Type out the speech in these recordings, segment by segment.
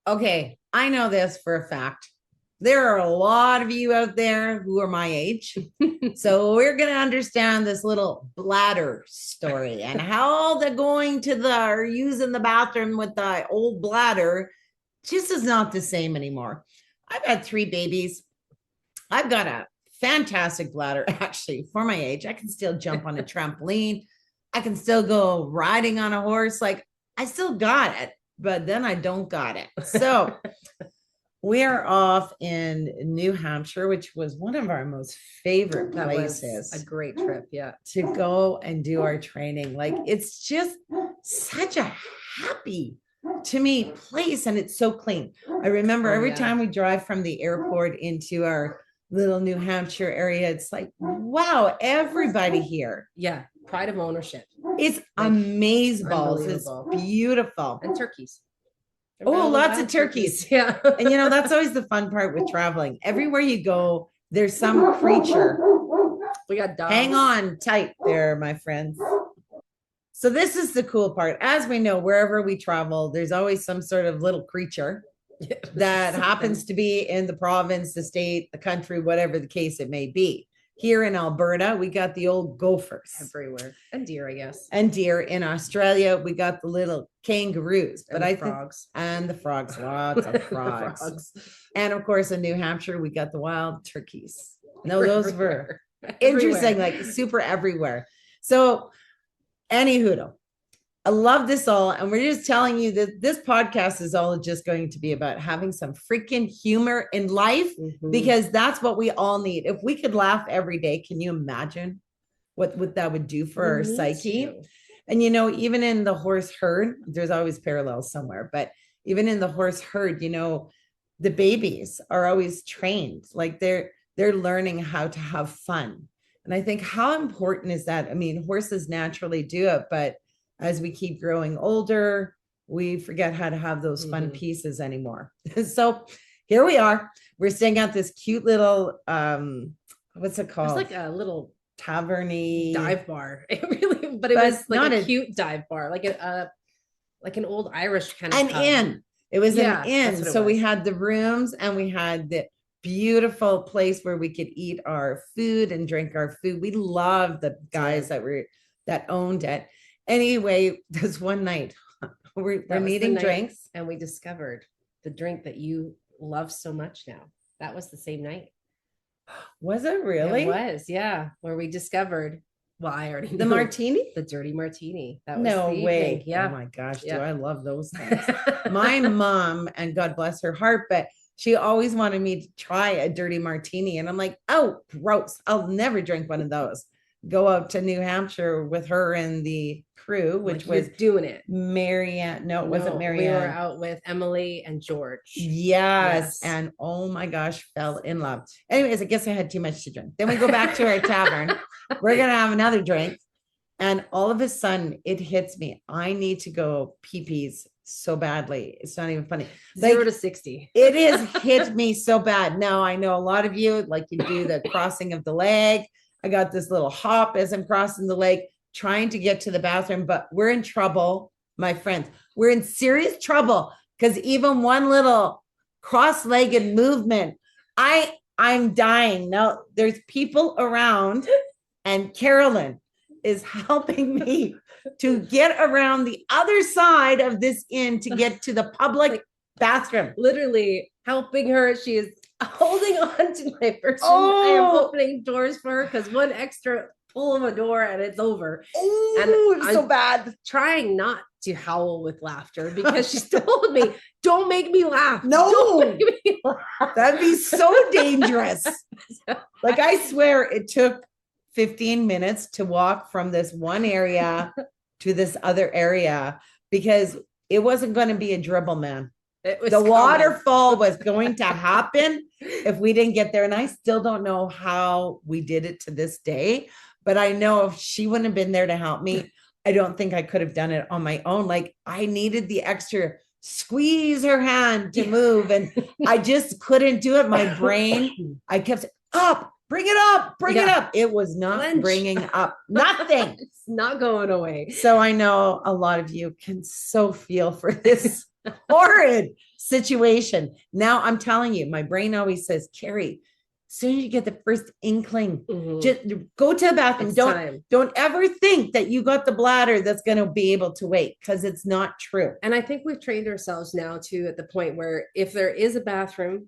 Okay, I know this for a fact. There are a lot of you out there who are my age. So we're going to understand this little bladder story and how the going to the or using the bathroom with the old bladder just is not the same anymore. I've had 3 babies. I've got a fantastic bladder, actually, for my age. I can still jump on a trampoline. I can still go riding on a horse. Like, I still got it, but then I don't got it. So we are off in New Hampshire, which was one of our most favorite That was places a great trip. Yeah. to go and do our training. Like, it's just such a happy to me place, and it's so clean. I remember every time we drive from the airport into our little New Hampshire area, it's like, wow, everybody here. Yeah. Pride of ownership. It's Like, amazeballs. It's beautiful. And turkeys. Oh, lots of turkeys. Yeah. And that's always the fun part with traveling. Everywhere you go, there's some creature. We got dogs. Hang on tight there, my friends. So this is the cool part. As we know, wherever we travel, there's always some sort of little creature that happens to be in the province, the state, the country, whatever the case it may be. Here in Alberta, we got the old gophers. Everywhere. And deer, I guess. And deer. In Australia, we got the little kangaroos. But I frogs. And the frogs. Lots of frogs. And of course, in New Hampshire, we got the wild turkeys. No, those were interesting, like super everywhere. So, anywho, I love this all. And we're just telling you that this podcast is all just going to be about having some freaking humor in life, because that's what we all need. If we could laugh every day, can you imagine what that would do for our psyche? And, even in the horse herd, there's always parallels somewhere, but even in the horse herd, the babies are always trained. Like they're learning how to have fun. And I think how important is that? I mean, horses naturally do it, but as we keep growing older, we forget how to have those fun pieces anymore. So here we are. We're staying at this cute little, what's it called? It's like a little taverny dive bar. It was like a cute dive bar, like an old Irish kind of inn. It was an inn. So we had the rooms and we had the beautiful place where we could eat our food and drink our food. We loved the guys that owned it. Anyway, this one night we're needing drinks, and we discovered the drink that you love so much now. That was the same night. Was it really? It was, yeah. Where we discovered, well, I already knew. The martini? The dirty martini. That was no way. Yeah. Oh my gosh, do I love those things. My mom, and God bless her heart, but she always wanted me to try a dirty martini. And I'm like, oh, gross. I'll never drink one of those. Go out to New Hampshire with her and the crew, which was doing it. Marianne. No, it wasn't Marianne. We were out with Emily and George. Yes. And oh my gosh, fell in love. Anyways, I guess I had too much to drink. Then we go back to our tavern. We're going to have another drink. And all of a sudden it hits me. I need to go pee-pees so badly. It's not even funny. 0 to 60. It is hit me so bad. Now I know a lot of you, like you do the crossing of the leg. I got this little hop as I'm crossing the lake, trying to get to the bathroom, but we're in trouble, my friends. We're in serious trouble because even one little cross-legged movement, I'm dying. Now there's people around, and Carolyn is helping me to get around the other side of this inn to get to the public bathroom. Literally helping her. She is holding on to my person. I am opening doors for her because one extra pull of a door and it's over. Oh, and I'm so bad. Trying not to howl with laughter because she's told me, don't make me laugh. No, don't make me laugh. That'd be so dangerous. Like I swear it took 15 minutes to walk from this one area to this other area because it wasn't going to be a dribble, man. The waterfall was going to happen if we didn't get there. And I still don't know how we did it to this day, but I know if she wouldn't have been there to help me, I don't think I could have done it on my own. Like I needed the extra squeeze her hand to move. And I just couldn't do it. My brain, I kept saying, up, bring it up, bring it up. It was not bringing up nothing. It's not going away. So I know a lot of you can so feel for this horrid situation. Now I'm telling you, my brain always says, Carrie, as soon as you get the first inkling, just go to the bathroom. Don't ever think that you got the bladder that's going to be able to wait, because it's not true. And I think we've trained ourselves now too, at the point where if there is a bathroom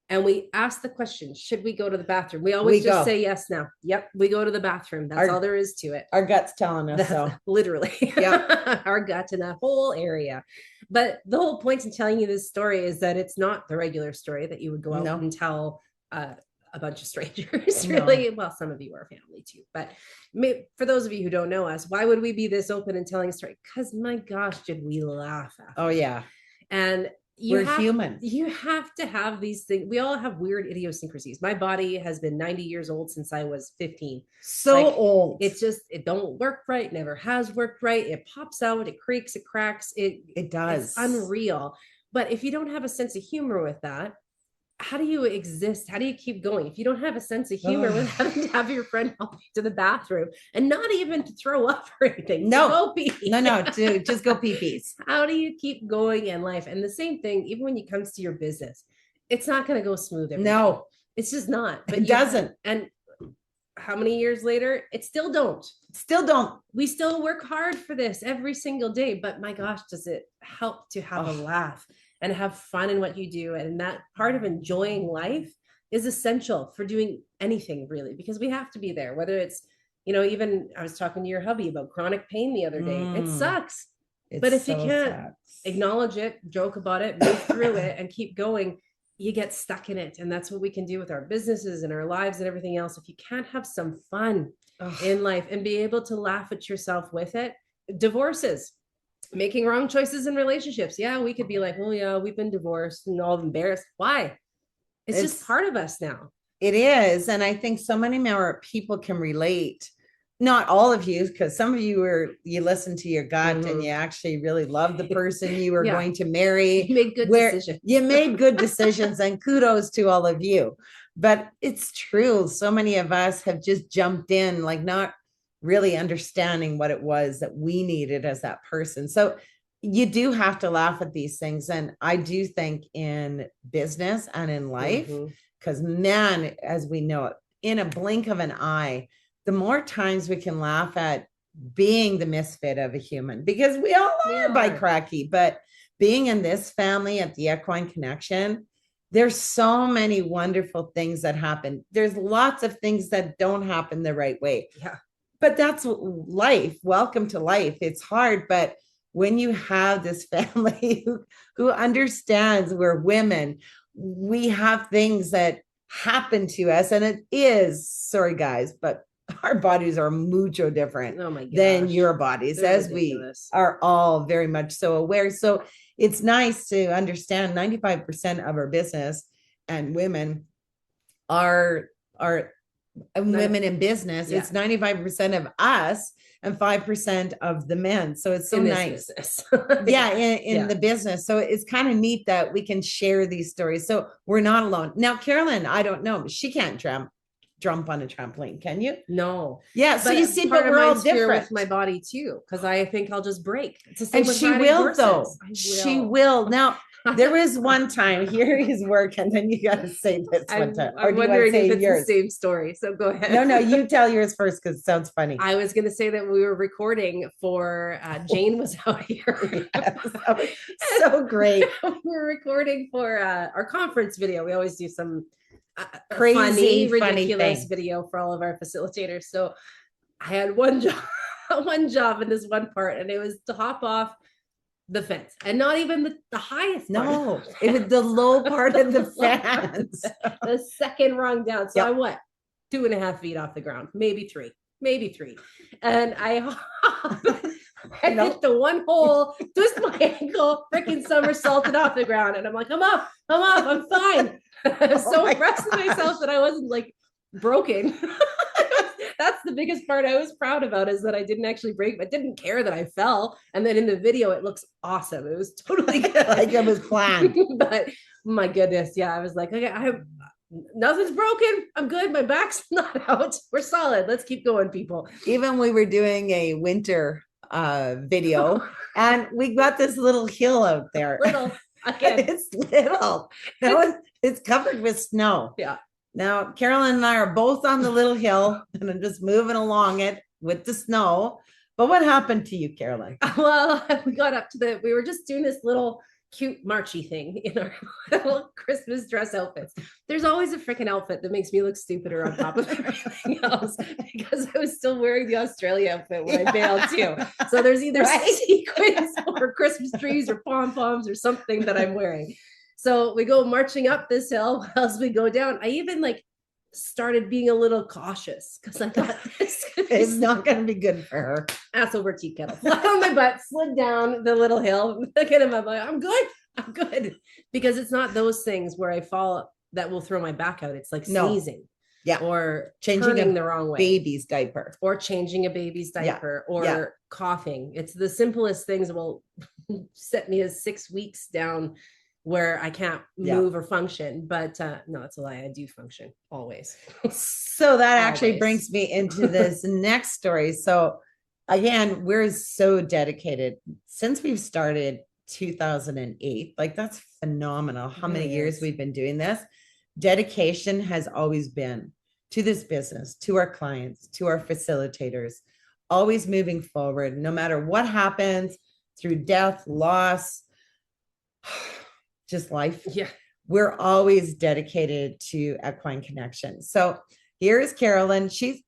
and we ask the question, should we go to the bathroom? We always just say yes now. Yep, we go to the bathroom. That's all there is to it. Our gut's telling us so. Literally. Yeah. Our gut in that whole area. But the whole point in telling you this story is that it's not the regular story that you would go out and tell a bunch of strangers, really. Well, some of you are family too, but for those of you who don't know us, why would we be this open and telling a story? Because my gosh, did we laugh at Oh yeah. And we're human. You have to have these things. We all have weird idiosyncrasies. My body has been 90 years old since I was 15. So old. It's just, it don't work right. Never has worked right. It pops out, it creaks, it cracks. It does. It's unreal. But if you don't have a sense of humor with that, how do you exist? How do you keep going? If you don't have a sense of humor with having to have your friend help you to the bathroom and not even to throw up or anything. No, go pee. No, just go pee-pees. How do you keep going in life? And the same thing, even when it comes to your business, it's not going to go smooth. No, it's just not. But it doesn't. And how many years later, it still don't. We still work hard for this every single day, but my gosh, does it help to have a laugh and have fun in what you do. And that part of enjoying life is essential for doing anything, really, because we have to be there, whether it's, even I was talking to your hubby about chronic pain the other day. It sucks. But if you can't acknowledge it, joke about it, move through it and keep going, you get stuck in it. And that's what we can do with our businesses and our lives and everything else. If you can't have some fun in life and be able to laugh at yourself with it, divorces, making wrong choices in relationships. Yeah, we could be like, oh yeah, we've been divorced and all embarrassed. Why? It's just part of us now. It is. And I think so many more people can relate. Not all of you, because some of you listen to your gut and you actually really love the person you were going to marry. You made good decisions. You made good decisions, and kudos to all of you. But it's true. So many of us have just jumped in, like not really understanding what it was that we needed as that person. So you do have to laugh at these things. And I do think in business and in life, because man, as we know it, in a blink of an eye, the more times we can laugh at being the misfit of a human, because we all are by cracky, but being in this family at the Equine Connection, there's so many wonderful things that happen. There's lots of things that don't happen the right way. Yeah. But that's life. Welcome to life. It's hard, but when you have this family who understands we're women, we have things that happen to us, and it is, sorry guys, but our bodies are mucho different than your bodies. They're as ridiculous. We are all very much so aware. So it's nice to understand 95% of our business and women are women in business. It's 95% of us and 5% of the men. So it's so nice. In the business. So it's kind of neat that we can share these stories. So we're not alone. Now, Carolyn, I don't know, she can't jump on a trampoline, can you? No. Yeah. So you see, but we're all different with my body too, because I think I'll just break. It's the same and with she will though. She will. Now, there was one time, here is work, and then you got to say this one time. I'm wondering if it's yours? The same story. So go ahead. No, you tell yours first because it sounds funny. I was going to say that we were recording for Jane was out here. So great. We were recording for our conference video. We always do some crazy, ridiculous video for all of our facilitators. So I had one job in this one part, and it was to hop off the fence, and not even the highest part. No, it was the low part of the fence. The second rung down. So I'm 2.5 feet off the ground, maybe three. And I hit the one hole, twist my ankle, freaking somersaulted off the ground. And I'm like, I'm up, I'm fine. I'm so impressed with myself that I wasn't like broken. That's the biggest part I was proud about, is that I didn't actually break. I didn't care that I fell. And then in the video, it looks awesome. It was totally good. Like it was planned. But my goodness, I was like, okay, nothing's broken. I'm good. My back's not out. We're solid. Let's keep going, people. Even we were doing a winter video, and we got this little hill out there. Again. It's little. Now it's covered with snow. Yeah. Now, Carolyn and I are both on the little hill and I'm just moving along it with the snow. But what happened to you, Carolyn? Well, we got up to we were just doing this little cute marchy thing in our little Christmas dress outfits. There's always a freaking outfit that makes me look stupider on top of everything else because I was still wearing the Australia outfit when I bailed too. So there's either sequins or Christmas trees or pom-poms or something that I'm wearing. So we go marching up this hill as we go down. I even started being a little cautious because I thought this is not going to be good for her. Ass over tea kettle. Flat on my butt, slid down the little hill. Look at him. I'm like, I'm good. Because it's not those things where I fall that will throw my back out. It's like sneezing. Yeah. Or changing the wrong way. Baby's diaper. Or changing a baby's diaper. Yeah. Or coughing. It's the simplest things will set me as 6 weeks down where I can't move or function. But no, it's a lie. I do function always. So that actually brings me into this next story. So again, we're so dedicated since we've started 2008. Like that's phenomenal how many years we've been doing this. Dedication has always been to this business, to our clients, to our facilitators, always moving forward, no matter what happens through death, loss, just life. Yeah. We're always dedicated to equine connection. So here's Carolyn. She's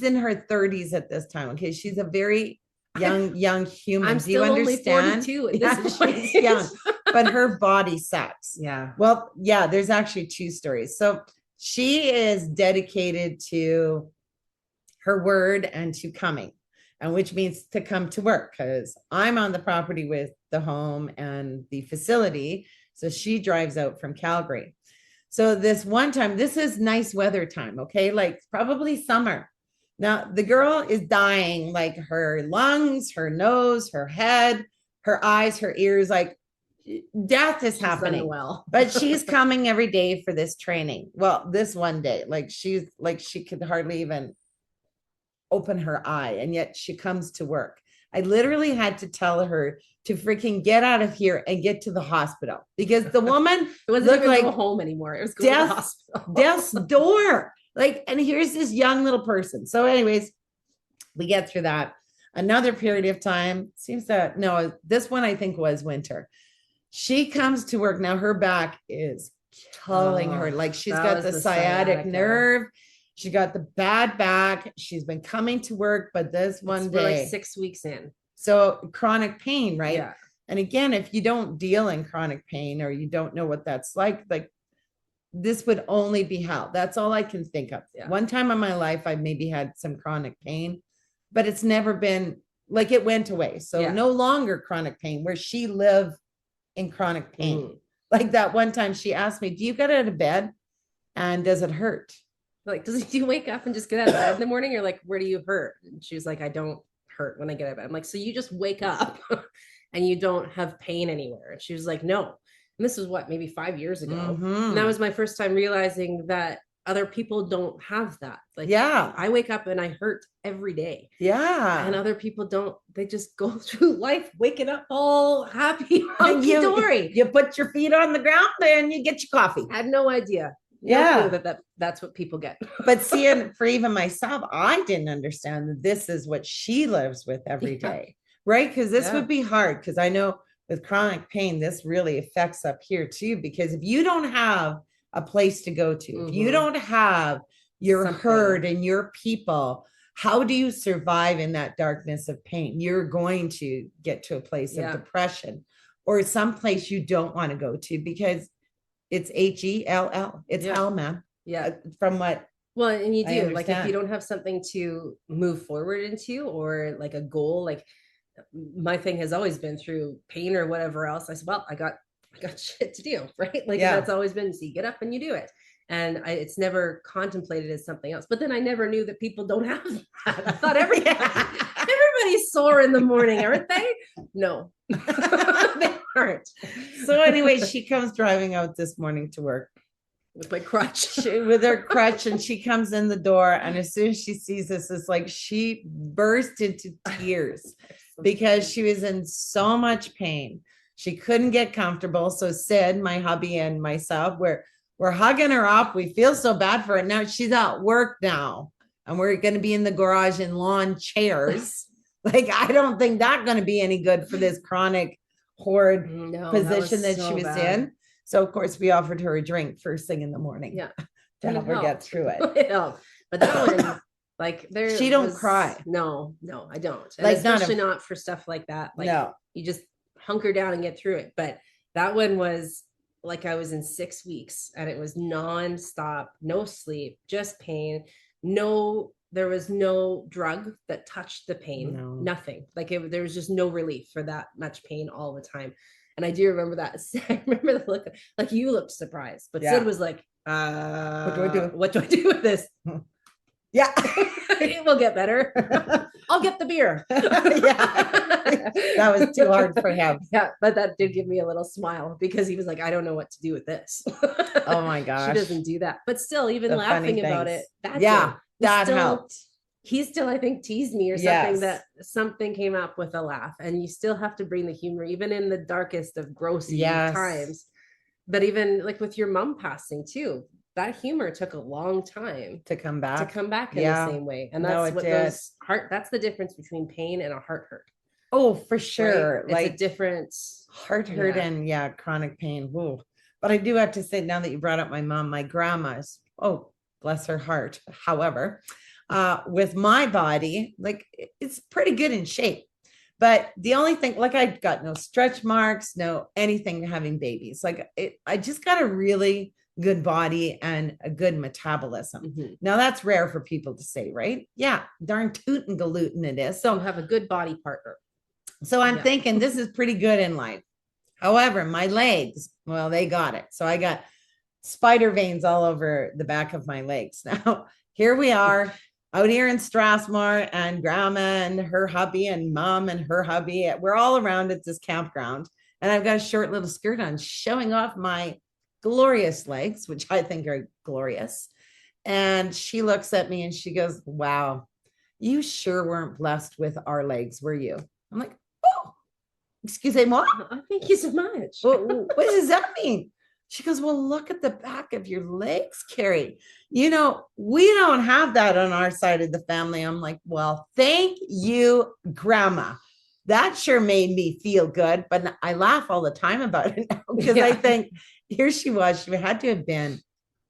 in her 30s at this time. Okay. She's a very young human. I'm still only 42 at this point. Young, but her body sucks. Yeah. Well, yeah, there's actually two stories. So she is dedicated to her word and to coming, and which means to come to work because I'm on the property with the home and the facility. So she drives out from Calgary. So this one time, this is nice weather time, okay? Like probably summer. Now the girl is dying, like her lungs, her nose, her head, her eyes, her ears, like death is happening. Well, but she's coming every day for this training. Well, this one day, like she could hardly even open her eye, and yet she comes to work. I literally had to tell her to freaking get out of here and get to the hospital because the woman it wasn't even like go home anymore. It was going to the hospital. Death's door. Like, and here's this young little person. So anyways, we get through that. Another period of time seems that, no, this one I think was winter. She comes to work. Now her back is killing her. Like she's got the sciatic nerve. She got the bad back. She's been coming to work, but this one day, we're like 6 weeks in. So chronic pain, right? Yeah. And again, if you don't deal in chronic pain or you don't know what that's like this would only be hell. That's all I can think of. Yeah. One time in my life, I maybe had some chronic pain, but it's never been like it went away. So no longer chronic pain where she lived in chronic pain. Like that one time she asked me, do you get out of bed and does it hurt? Like, do you wake up and just get out of bed in the morning? You're like, where do you hurt? And she was like, I don't hurt when I get out of bed. I'm like, so you just wake up and you don't have pain anywhere? And she was like, no. And this was maybe 5 years ago. And that was my first time realizing that other people don't have that. Like, I wake up and I hurt every day. Yeah. And other people don't. They just go through life waking up all happy. You put your feet on the ground and you get your coffee. I had no idea. That's what people get. But seeing for even myself, I didn't understand that this is what she lives with every day, right? Because this would be hard because I know with chronic pain, this really affects up here too, because if you don't have a place to go to, if you don't have your herd and your people, how do you survive in that darkness of pain? You're going to get to a place of depression or some place you don't want to go to because it's HELL. It's hell, man. Yeah. From what? Well, and you do like if you don't have something to move forward into or like a goal, like my thing has always been through pain or whatever else. I said, well, I got shit to do, right? Like that's always been, so you get up and you do it. And it's never contemplated as something else. But then I never knew that people don't have that. I thought everybody's sore in the morning, aren't they? No, they aren't. So anyway, she comes driving out this morning to work with my crutch, with her crutch, and she comes in the door. And as soon as she sees this, it's like she burst into tears because she was in so much pain. She couldn't get comfortable. So Sid, my hubby, and myself, we're hugging her up. We feel so bad for her. Now she's at work now, and we're going to be in the garage in lawn chairs. Like, I don't think that's going to be any good for this chronic hoard position that she was in. So of course we offered her a drink first thing in the morning. Yeah. To help her get through it. But that one, like, she don't cry. No, I don't. And like, especially not for stuff like that. Like, you just hunker down and get through it. But that one was like, I was in 6 weeks and it was nonstop, no sleep, just pain. There was no drug that touched the pain. Nothing. Like, there was just no relief for that much pain all the time. And I do remember that. I remember the look, like, you looked surprised, but Sid was like, what do I do? What do I do with this? Yeah. It will get better. I'll get the beer. That was too hard for him. Yeah, but that did give me a little smile, because he was like, I don't know what to do with this. Oh my gosh. She doesn't do that. But still, even the laughing about it, that helped. He still, I think, teased me or something, that something came up with a laugh. And you still have to bring the humor, even in the darkest of grossy times. But even like with your mom passing too, that humor took a long time to come back in the same way. And that's that's the difference between pain and a heart hurt. Oh, for sure. Right? Like, it's a different heart hurt and chronic pain. Whoa. But I do have to say, now that you brought up my mom, my grandma's, oh, bless her heart. However, with my body, like, it's pretty good in shape. But the only thing, like, I got no stretch marks, no anything having babies. Like, I just got a really good body and a good metabolism. Mm-hmm. Now that's rare for people to say, right? Yeah, darn tootin' galootin' it is. So you have a good body partner. So I'm thinking this is pretty good in life. However, my legs, well, they got it. So I got spider veins all over the back of my legs. Now, here we are out here in Strathmore, and grandma and her hubby and mom and her hubby, we're all around at this campground. And I've got a short little skirt on showing off my glorious legs, which I think are glorious. And she looks at me and she goes, wow, you sure weren't blessed with our legs, were you? I'm like, oh, excuse me, what? Oh, thank you so much. What does that mean? She goes, well, look at the back of your legs, Carrie. You know, we don't have that on our side of the family. I'm like, well, thank you, grandma. That sure made me feel good. But I laugh all the time about it now, because I think here she was. She had to have been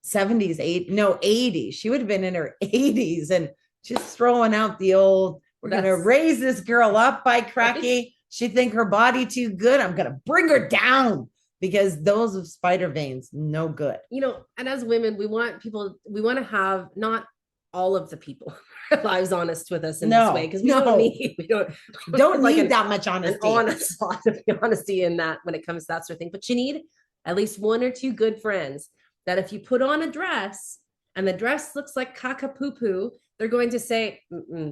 70s, 80s. She would have been in her 80s and just throwing out the old, we're going to raise this girl up by cracky. She think her body too good. I'm going to bring her down. Because those of spider veins, no good. You know, and as women, we want to have not all of the people lives honest with us in this way, because we don't need that much honesty. An honest lot of honesty in that when it comes to that sort of thing. But you need at least one or two good friends that if you put on a dress and the dress looks like caca poo poo, they're going to say,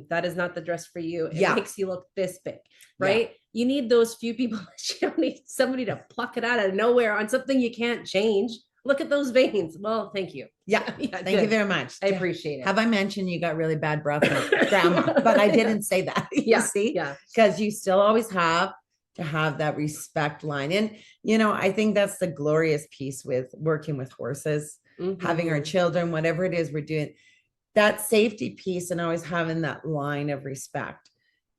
that is not the dress for you. It makes you look this big, right? Yeah. You need those few people. You don't need somebody to pluck it out of nowhere on something you can't change. Look at those veins. Well, thank you. Yeah. Thank you very much. I appreciate it. Have I mentioned you got really bad breath, grandma? But I didn't say that. You see? Yeah. Because you still always have to have that respect line. And, you know, I think that's the glorious piece with working with horses, having our children, whatever it is we're doing, that safety piece and always having that line of respect.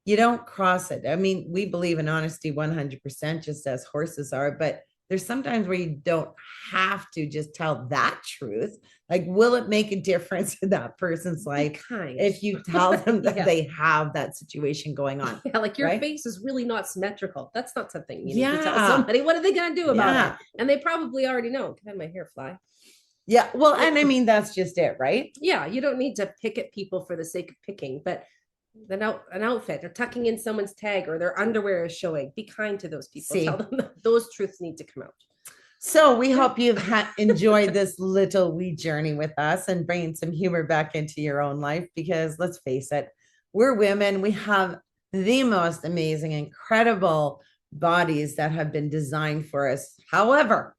You don't cross it. I mean, we believe in honesty 100%, just as horses are, but there's sometimes where you don't have to just tell that truth. Like, will it make a difference in that person's life if you tell them that they have that situation going on? Yeah, like your face is really not symmetrical. That's not something you need to tell somebody. What are they going to do about it? And they probably already know. Can I have my hair fly? Yeah, well, and I mean, that's just it, right? Yeah, you don't need to pick at people for the sake of picking, but an outfit or tucking in someone's tag or their underwear is showing. Be kind to those people. Tell them that those truths need to come out. So we hope you've enjoyed this little wee journey with us and bringing some humor back into your own life, because let's face it, we're women. We have the most amazing, incredible bodies that have been designed for us. However,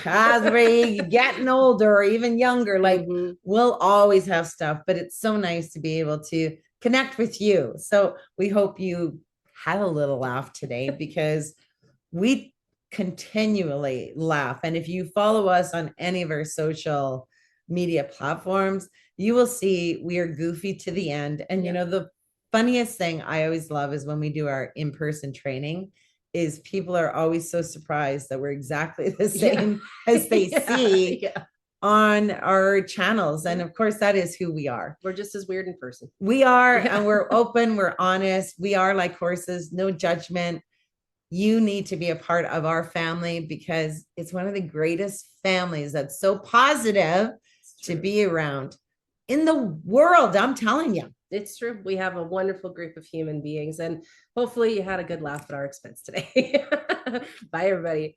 as we getting older or even younger, like we'll always have stuff, but it's so nice to be able to connect with you. So we hope you had a little laugh today, because we continually laugh. And if you follow us on any of our social media platforms, you will see we are goofy to the end. And you know, the funniest thing I always love is when we do our in-person training, is people are always so surprised that we're exactly the same as they see on our channels. And of course, that is who we are. We're just as weird in person. We are, and we're open, we're honest. We are like horses, no judgment. You need to be a part of our family because it's one of the greatest families that's so positive to be around in the world. I'm telling you. It's true. We have a wonderful group of human beings, and hopefully you had a good laugh at our expense today. Bye, everybody.